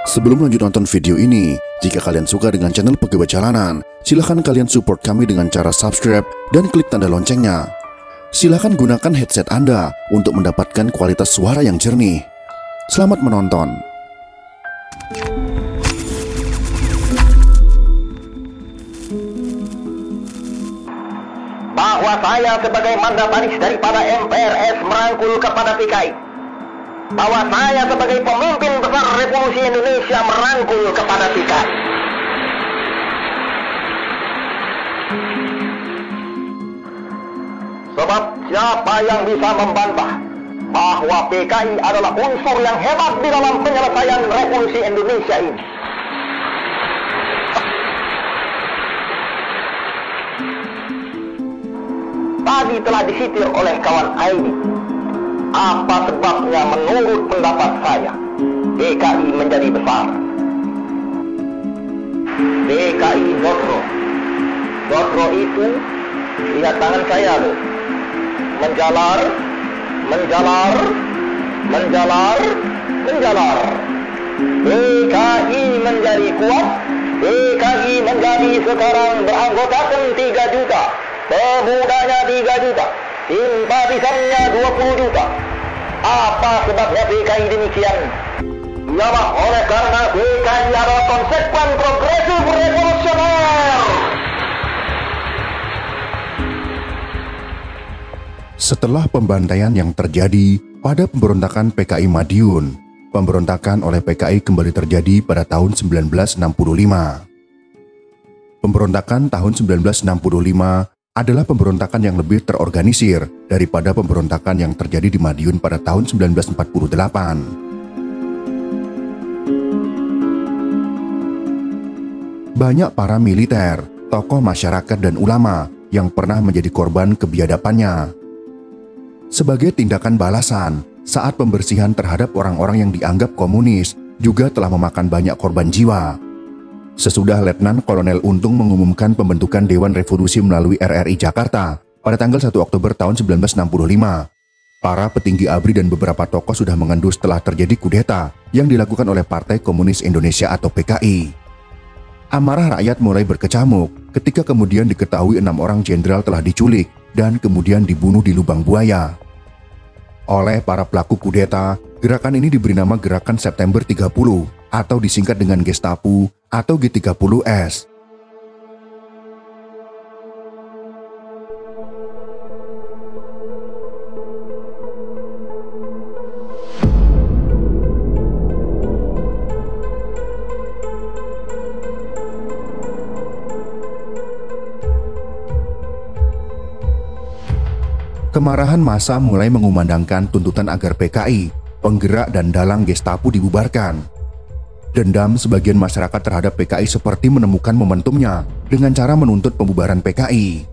Sebelum lanjut nonton video ini, jika kalian suka dengan channel Pegawai Jalanan, silahkan kalian support kami dengan cara subscribe dan klik tanda loncengnya. Silahkan gunakan headset Anda untuk mendapatkan kualitas suara yang jernih. Selamat menonton. Bahwa saya sebagai mandataris daripada MPRS merangkul kepada PKI. Bahwa saya sebagai pemimpin besar Revolusi Indonesia merangkul kepada PKI. Sebab siapa yang bisa membantah bahwa PKI adalah unsur yang hebat di dalam penyelesaian Revolusi Indonesia ini. Tadi telah disitir oleh kawan Aini. Apa sebabnya menurut pendapat saya PKI menjadi besar? PKI Dotro. Dotro itu, lihat tangan saya loh. Menjalar, menjalar, menjalar, menjalar. PKI menjadi kuat. PKI menjadi sekarang beranggotakan 3 juta. Pemudanya 3 juta, simpatisannya 20 juta. Apa sebabnya PKI demikian? Ialah oleh karena PKI adalah konsekuen progresif revolusioner. Setelah pembantaian yang terjadi pada pemberontakan PKI Madiun, pemberontakan oleh PKI kembali terjadi pada tahun 1965. Pemberontakan tahun 1965 adalah pemberontakan yang lebih terorganisir daripada pemberontakan yang terjadi di Madiun pada tahun 1948. Banyak para militer, tokoh masyarakat dan ulama yang pernah menjadi korban kebiadabannya. Sebagai tindakan balasan, saat pembersihan terhadap orang-orang yang dianggap komunis juga telah memakan banyak korban jiwa. Sesudah Letnan Kolonel Untung mengumumkan pembentukan Dewan Revolusi melalui RRI Jakarta pada tanggal 1 Oktober tahun 1965, para petinggi ABRI dan beberapa tokoh sudah mengendus telah terjadi kudeta yang dilakukan oleh Partai Komunis Indonesia atau PKI. Amarah rakyat mulai berkecamuk ketika kemudian diketahui 6 orang jenderal telah diculik dan kemudian dibunuh di lubang buaya. Oleh para pelaku kudeta, gerakan ini diberi nama Gerakan September 30 atau disingkat dengan Gestapu atau G30S. Kemarahan massa mulai mengumandangkan tuntutan agar PKI, penggerak dan dalang Gestapu dibubarkan. Dendam sebagian masyarakat terhadap PKI seperti menemukan momentumnya dengan cara menuntut pembubaran PKI.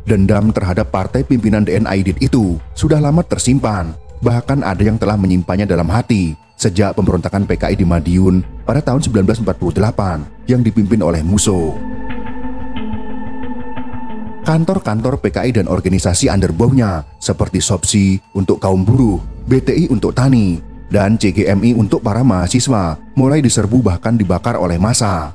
Dendam terhadap partai pimpinan DN Aidit itu sudah lama tersimpan, bahkan ada yang telah menyimpannya dalam hati sejak pemberontakan PKI di Madiun pada tahun 1948 yang dipimpin oleh Musso. Kantor-kantor PKI dan organisasi underbawnya seperti SOPSI untuk kaum buruh, BTI untuk tani, dan CGMI untuk para mahasiswa mulai diserbu bahkan dibakar oleh massa.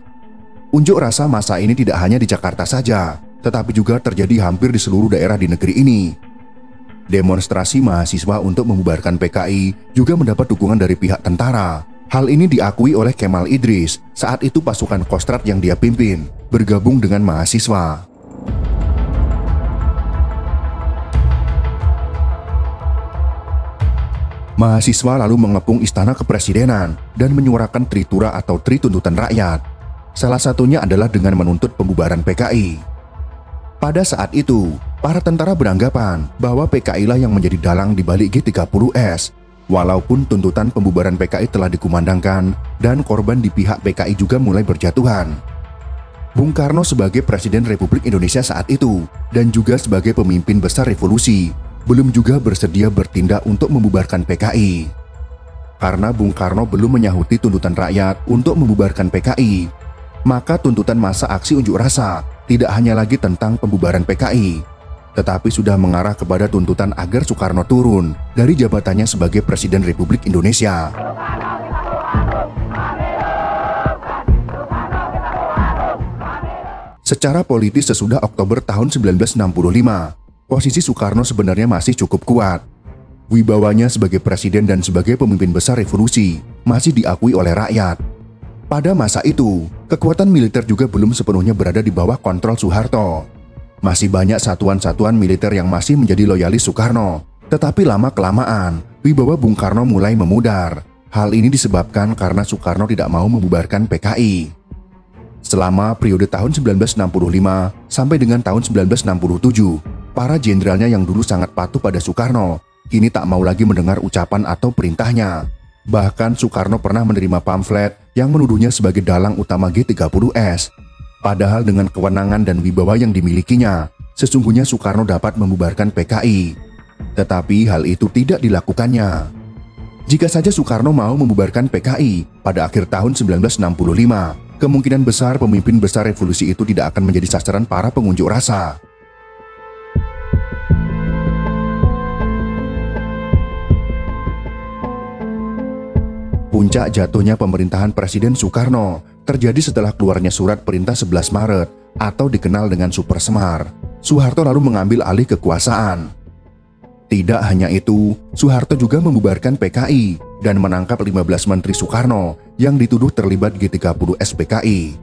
Unjuk rasa massa ini tidak hanya di Jakarta saja, tetapi juga terjadi hampir di seluruh daerah di negeri ini. Demonstrasi mahasiswa untuk membubarkan PKI juga mendapat dukungan dari pihak tentara. Hal ini diakui oleh Kemal Idris, saat itu pasukan Kostrad yang dia pimpin bergabung dengan mahasiswa. Mahasiswa lalu mengepung istana kepresidenan dan menyuarakan tritura atau tri tuntutan rakyat. Salah satunya adalah dengan menuntut pembubaran PKI. Pada saat itu, para tentara beranggapan bahwa PKI lah yang menjadi dalang di balik G30S, walaupun tuntutan pembubaran PKI telah dikumandangkan dan korban di pihak PKI juga mulai berjatuhan. Bung Karno sebagai Presiden Republik Indonesia saat itu dan juga sebagai pemimpin besar revolusi, belum juga bersedia bertindak untuk membubarkan PKI. Karena Bung Karno belum menyahuti tuntutan rakyat untuk membubarkan PKI, maka tuntutan massa aksi unjuk rasa tidak hanya lagi tentang pembubaran PKI, tetapi sudah mengarah kepada tuntutan agar Soekarno turun dari jabatannya sebagai Presiden Republik Indonesia. Secara politis sesudah Oktober tahun 1965, posisi Soekarno sebenarnya masih cukup kuat. Wibawanya sebagai presiden dan sebagai pemimpin besar revolusi masih diakui oleh rakyat. Pada masa itu, kekuatan militer juga belum sepenuhnya berada di bawah kontrol Soeharto. Masih banyak satuan-satuan militer yang masih menjadi loyalis Soekarno. Tetapi lama-kelamaan, wibawa Bung Karno mulai memudar. Hal ini disebabkan karena Soekarno tidak mau membubarkan PKI. Selama periode tahun 1965 sampai dengan tahun 1967, para jenderalnya yang dulu sangat patuh pada Soekarno, kini tak mau lagi mendengar ucapan atau perintahnya. Bahkan Soekarno pernah menerima pamflet yang menuduhnya sebagai dalang utama G30S. Padahal dengan kewenangan dan wibawa yang dimilikinya, sesungguhnya Soekarno dapat membubarkan PKI. Tetapi hal itu tidak dilakukannya. Jika saja Soekarno mau membubarkan PKI pada akhir tahun 1965, kemungkinan besar pemimpin besar revolusi itu tidak akan menjadi sasaran para pengunjuk rasa. Puncak jatuhnya pemerintahan Presiden Soekarno terjadi setelah keluarnya surat perintah 11 Maret atau dikenal dengan Super Semar. Soeharto lalu mengambil alih kekuasaan. Tidak hanya itu, Soeharto juga membubarkan PKI dan menangkap 15 menteri Soekarno yang dituduh terlibat G30S PKI.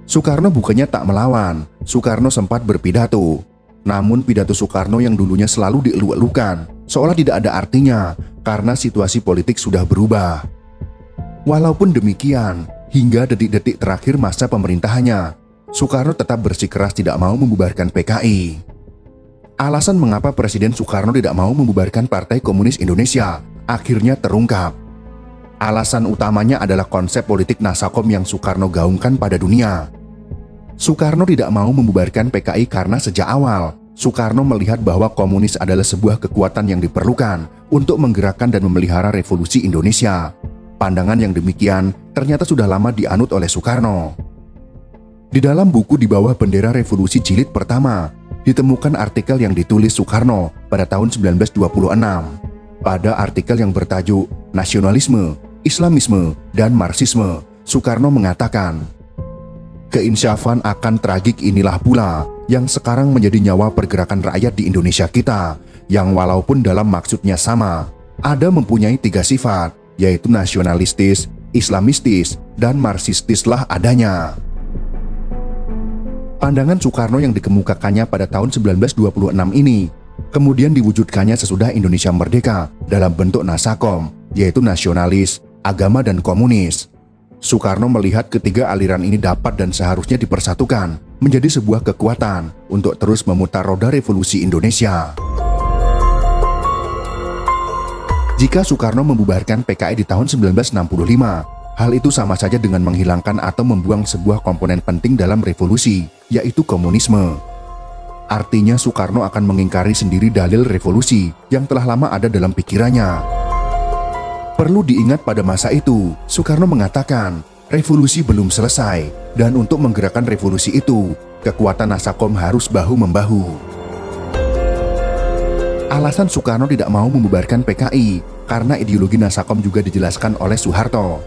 Soekarno bukannya tak melawan, Soekarno sempat berpidato. Namun pidato Soekarno yang dulunya selalu dielu-elukan, seolah tidak ada artinya karena situasi politik sudah berubah. Walaupun demikian, hingga detik-detik terakhir masa pemerintahannya, Soekarno tetap bersikeras tidak mau membubarkan PKI. Alasan mengapa Presiden Soekarno tidak mau membubarkan Partai Komunis Indonesia akhirnya terungkap. Alasan utamanya adalah konsep politik Nasakom yang Soekarno gaungkan pada dunia. Soekarno tidak mau membubarkan PKI karena sejak awal Soekarno melihat bahwa komunis adalah sebuah kekuatan yang diperlukan untuk menggerakkan dan memelihara revolusi Indonesia. Pandangan yang demikian ternyata sudah lama dianut oleh Soekarno. Di dalam buku Di Bawah Bendera Revolusi Jilid Pertama, ditemukan artikel yang ditulis Soekarno pada tahun 1926. Pada artikel yang bertajuk Nasionalisme, Islamisme, dan Marxisme, Soekarno mengatakan, "Keinsyafan akan tragik inilah pula yang sekarang menjadi nyawa pergerakan rakyat di Indonesia kita, yang walaupun dalam maksudnya sama, ada mempunyai 3 sifat, yaitu nasionalistis, islamistis, dan marxistislah adanya." Pandangan Soekarno yang dikemukakannya pada tahun 1926 ini kemudian diwujudkannya sesudah Indonesia merdeka dalam bentuk Nasakom, yaitu nasionalis, agama, dan komunis. Soekarno melihat ketiga aliran ini dapat dan seharusnya dipersatukan menjadi sebuah kekuatan untuk terus memutar roda revolusi Indonesia. Jika Soekarno membubarkan PKI di tahun 1965, hal itu sama saja dengan menghilangkan atau membuang sebuah komponen penting dalam revolusi, yaitu komunisme. Artinya Soekarno akan mengingkari sendiri dalil revolusi yang telah lama ada dalam pikirannya. Perlu diingat pada masa itu, Soekarno mengatakan, revolusi belum selesai, dan untuk menggerakkan revolusi itu, kekuatan Nasakom harus bahu-membahu. Alasan Soekarno tidak mau membubarkan PKI karena ideologi Nasakom juga dijelaskan oleh Soeharto.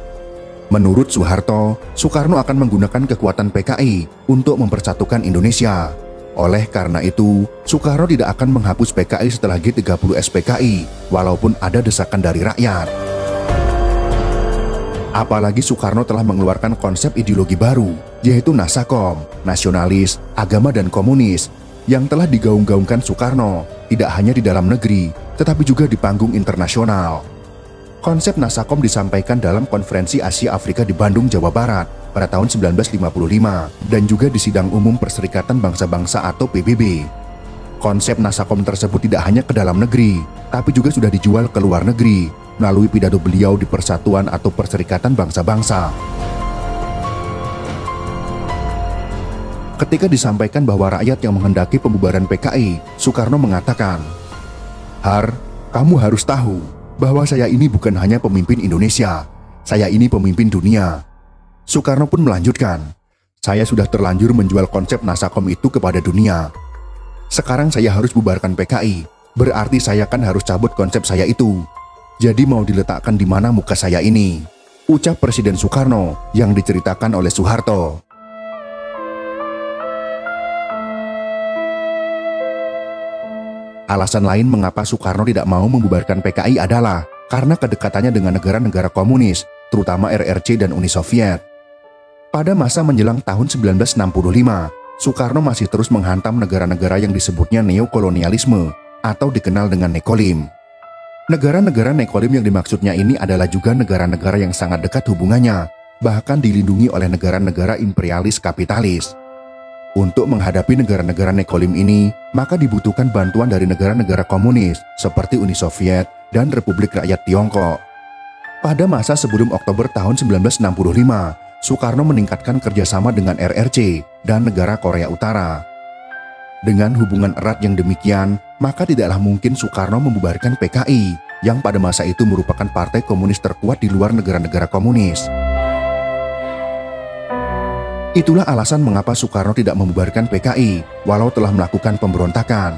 Menurut Soeharto, Soekarno akan menggunakan kekuatan PKI untuk mempersatukan Indonesia. Oleh karena itu, Soekarno tidak akan menghapus PKI setelah G30S PKI, walaupun ada desakan dari rakyat. Apalagi Soekarno telah mengeluarkan konsep ideologi baru, yaitu Nasakom, nasionalis, agama, dan komunis, yang telah digaung-gaungkan Soekarno, tidak hanya di dalam negeri, tetapi juga di panggung internasional. Konsep Nasakom disampaikan dalam Konferensi Asia Afrika di Bandung, Jawa Barat pada tahun 1955 dan juga di Sidang Umum Perserikatan Bangsa-Bangsa atau PBB. Konsep Nasakom tersebut tidak hanya ke dalam negeri, tapi juga sudah dijual ke luar negeri melalui pidato beliau di Persatuan atau Perserikatan Bangsa-Bangsa. Ketika disampaikan bahwa rakyat yang menghendaki pembubaran PKI, Soekarno mengatakan, "Har, kamu harus tahu bahwa saya ini bukan hanya pemimpin Indonesia, saya ini pemimpin dunia." Soekarno pun melanjutkan, "Saya sudah terlanjur menjual konsep Nasakom itu kepada dunia. Sekarang saya harus bubarkan PKI, berarti saya kan harus cabut konsep saya itu. Jadi mau diletakkan di mana muka saya ini?" Ucap Presiden Soekarno yang diceritakan oleh Soeharto. Alasan lain mengapa Soekarno tidak mau membubarkan PKI adalah karena kedekatannya dengan negara-negara komunis, terutama RRC dan Uni Soviet. Pada masa menjelang tahun 1965, Soekarno masih terus menghantam negara-negara yang disebutnya neokolonialisme atau dikenal dengan nekolim. Negara-negara nekolim yang dimaksudnya ini adalah juga negara-negara yang sangat dekat hubungannya, bahkan dilindungi oleh negara-negara imperialis kapitalis. Untuk menghadapi negara-negara nekolim ini, maka dibutuhkan bantuan dari negara-negara komunis seperti Uni Soviet dan Republik Rakyat Tiongkok. Pada masa sebelum Oktober tahun 1965, Soekarno meningkatkan kerjasama dengan RRC dan negara Korea Utara. Dengan hubungan erat yang demikian, maka tidaklah mungkin Soekarno membubarkan PKI, yang pada masa itu merupakan partai komunis terkuat di luar negara-negara komunis. Itulah alasan mengapa Soekarno tidak membubarkan PKI, walau telah melakukan pemberontakan.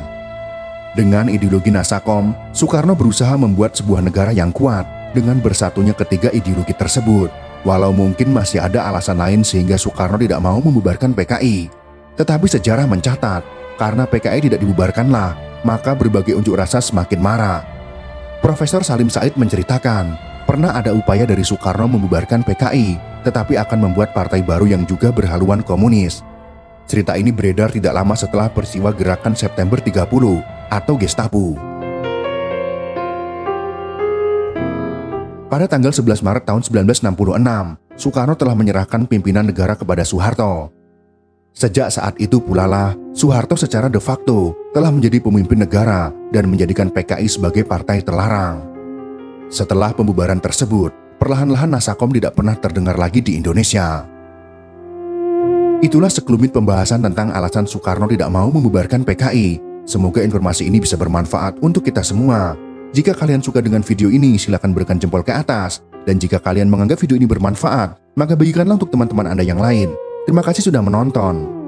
Dengan ideologi Nasakom, Soekarno berusaha membuat sebuah negara yang kuat dengan bersatunya ketiga ideologi tersebut, walau mungkin masih ada alasan lain sehingga Soekarno tidak mau membubarkan PKI. Tetapi sejarah mencatat, karena PKI tidak dibubarkanlah, maka berbagai unjuk rasa semakin marah. Profesor Salim Said menceritakan, pernah ada upaya dari Soekarno membubarkan PKI, tetapi akan membuat partai baru yang juga berhaluan komunis. Cerita ini beredar tidak lama setelah peristiwa Gerakan September 30 atau Gestapo. Pada tanggal 11 Maret tahun 1966, Soekarno telah menyerahkan pimpinan negara kepada Soeharto. Sejak saat itu pula lah, Soeharto secara de facto telah menjadi pemimpin negara dan menjadikan PKI sebagai partai terlarang. Setelah pembubaran tersebut, perlahan-lahan Nasakom tidak pernah terdengar lagi di Indonesia. Itulah sekelumit pembahasan tentang alasan Soekarno tidak mau membubarkan PKI. Semoga informasi ini bisa bermanfaat untuk kita semua. Jika kalian suka dengan video ini, silakan berikan jempol ke atas. Dan jika kalian menganggap video ini bermanfaat, maka bagikanlah untuk teman-teman Anda yang lain. Terima kasih sudah menonton.